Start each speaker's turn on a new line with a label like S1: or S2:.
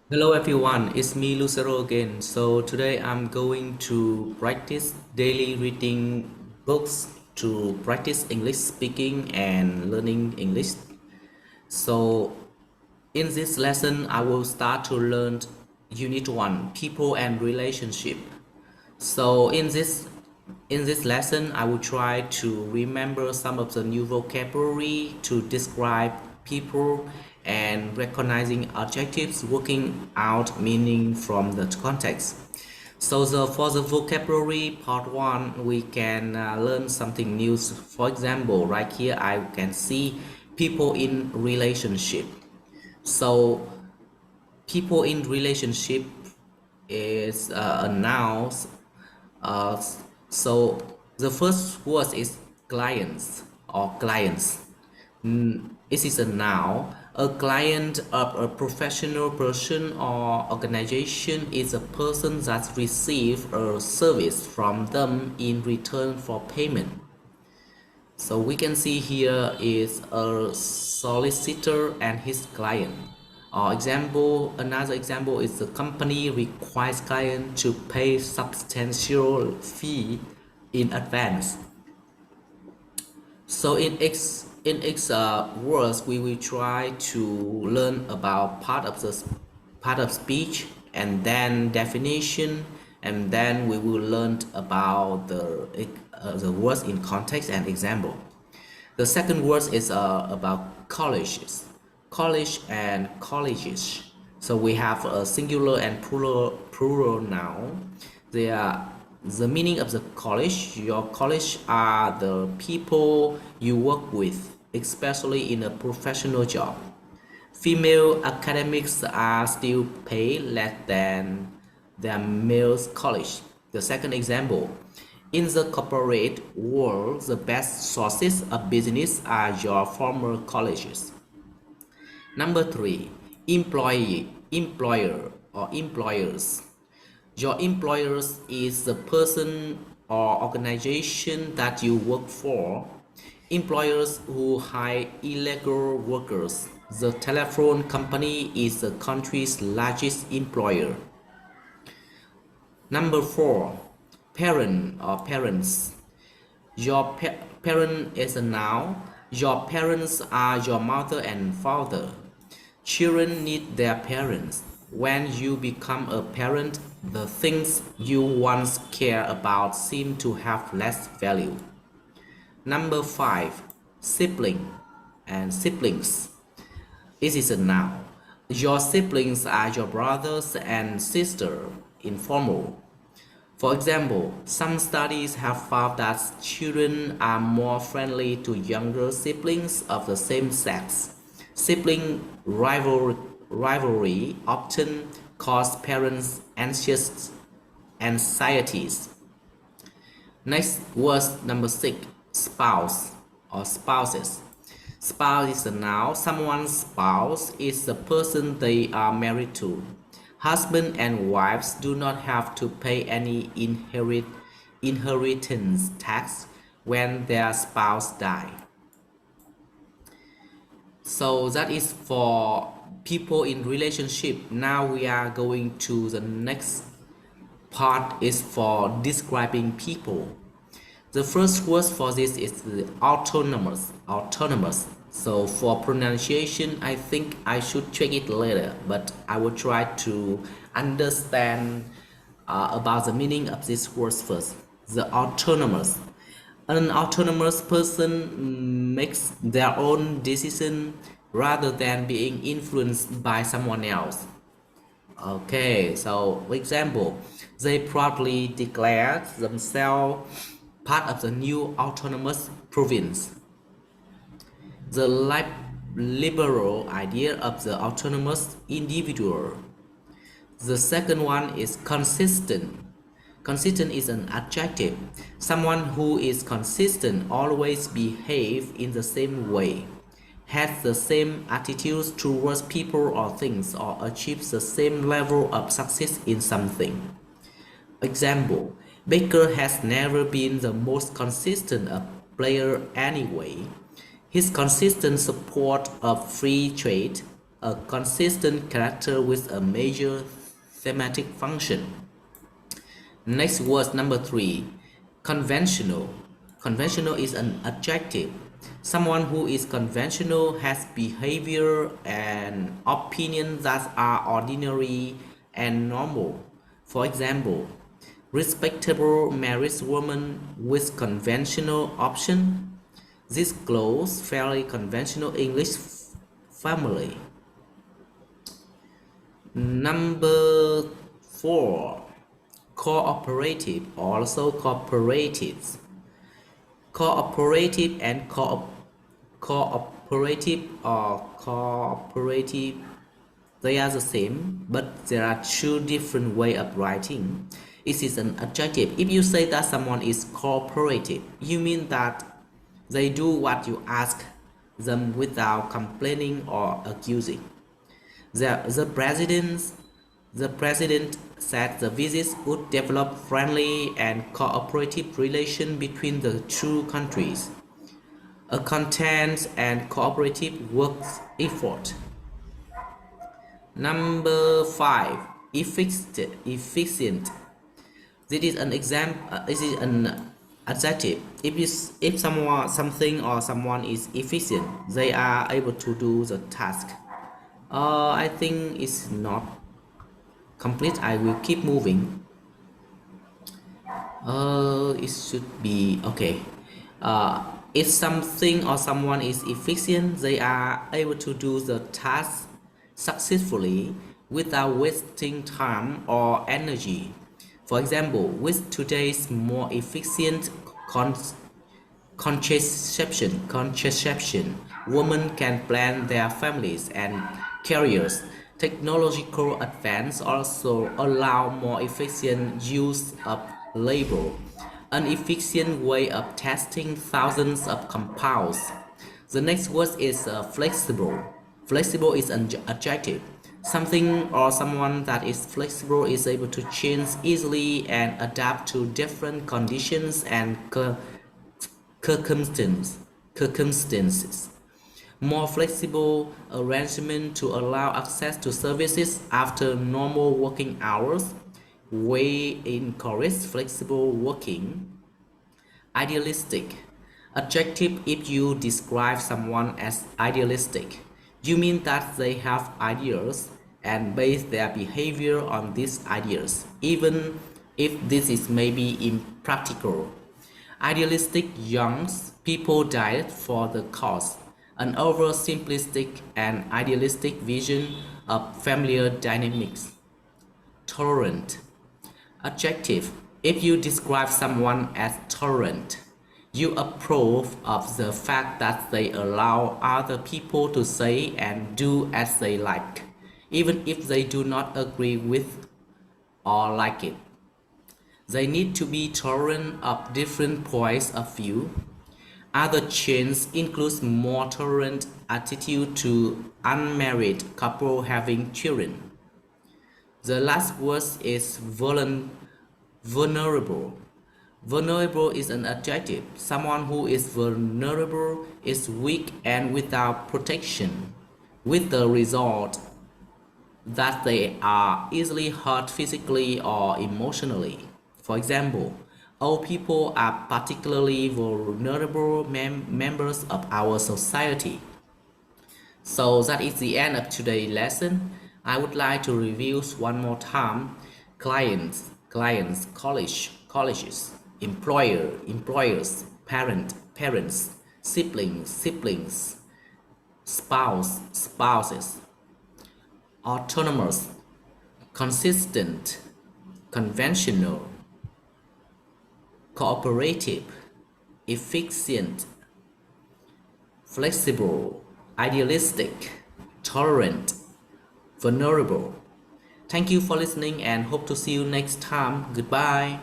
S1: Hello everyone, it's me Lucero again. So today I'm going to practice daily reading books to practice English speaking and learning English. So in this lesson I will start to learn Unit 1, People and Relationship. So in this lesson, I will try to remember some of the new vocabulary to describe people and recognizing adjectives, working out meaning from the context. So for the vocabulary part one, we can learn something new. For example, right here I can see people in relationship. So people in relationship is a noun. uh, so the first word is clients or clients. It is a noun. A client of a professional person or organization is a person that receives a service from them in return for payment. So we can see here is a solicitor and his client. Another example is the company requires client to pay substantial fee in advance. So in X words, we will try to learn about part of speech and then definition, and then we will learn about the words in context and example. The second word is about colleges, college and colleges. So we have a singular and plural noun. They are the meaning of the college. Your college are the people you work with, especially in a professional job. Female academics are still paid less than their male college. The second example, in the corporate world, the best sources of business are your former colleges. Number three, employer or employers. Your employers is the person or organization that you work for. Employers who hire illegal workers. The telephone company is the country's largest employer. Number four, parent or parents. Your parent is a noun. Your parents are your mother and father. Children need their parents. When you become a parent, the things you once cared about seem to have less value. Number five, sibling and siblings. It is a noun. Your siblings are your brothers and sisters, informal. For example, some studies have found that children are more friendly to younger siblings of the same sex. Sibling rivalry often causes parents anxieties. Next was number six, spouse or spouses. Spouse is a noun. Someone's spouse is the person they are married to. Husband and wives do not have to pay any inheritance tax when their spouse die. So that is for people in relationship. Now we are going to the next part is for describing people. The first word for this is the autonomous. Autonomous. So for pronunciation, I think I should check it later, but I will try to understand about the meaning of this word first. The autonomous. An autonomous person makes their own decision rather than being influenced by someone else. Okay, so for example, they proudly declare themselves part of the new autonomous province. The liberal idea of the autonomous individual. The second one is consistent. Consistent is an adjective. Someone who is consistent always behaves in the same way, has the same attitudes towards people or things, or achieves the same level of success in something. Example, Baker has never been the most consistent player anyway. His consistent support of free trade a consistent character with a major thematic function. Next word number 3, conventional. Conventional is an adjective. Someone who is conventional has behavior and opinions that are ordinary and normal. For example, respectable married woman with conventional option. This close, fairly conventional English family. Number 4, cooperative, also cooperatives. Cooperative and cooperative or cooperative, they are the same, but there are two different ways of writing. It is an adjective. If you say that someone is cooperative, you mean that they do what you ask them without complaining or accusing. The president said the visits would develop friendly and cooperative relations between the two countries. A content and cooperative work effort. Number 5, efficient. This is an example. This is an adjective. If something or someone is efficient, they are able to do the task. I think it's not complete. I will keep moving. It should be okay. If something or someone is efficient, they are able to do the task successfully without wasting time or energy. For example, with today's more efficient contraception, women can plan their families and careers. Technological advance also allow more efficient use of labor, an efficient way of testing thousands of compounds. The next word is flexible. Flexible is an adjective. Something or someone that is flexible is able to change easily and adapt to different conditions and circumstances. More flexible arrangement to allow access to services after normal working hours. We encourage flexible working. Idealistic. Adjective. If you describe someone as idealistic, you mean that they have ideas and base their behavior on these ideas, even if this is maybe impractical. Idealistic young people died for the cause, an oversimplistic and idealistic vision of familiar dynamics. Tolerant. Adjective. If you describe someone as tolerant, you approve of the fact that they allow other people to say and do as they like, even if they do not agree with or like it. They need to be tolerant of different points of view. Other changes include more tolerant attitude to unmarried couple having children. The last word is vulnerable. Vulnerable is an adjective. Someone who is vulnerable is weak and without protection, with the result that they are easily hurt physically or emotionally. For example, old people are particularly vulnerable members of our society. So that is the end of today's lesson. I would like to review one more time. Clients, colleges, employers, parents, siblings, spouses. Autonomous, consistent, conventional, cooperative, efficient, flexible, idealistic, tolerant, vulnerable. Thank you for listening and hope to see you next time. Goodbye.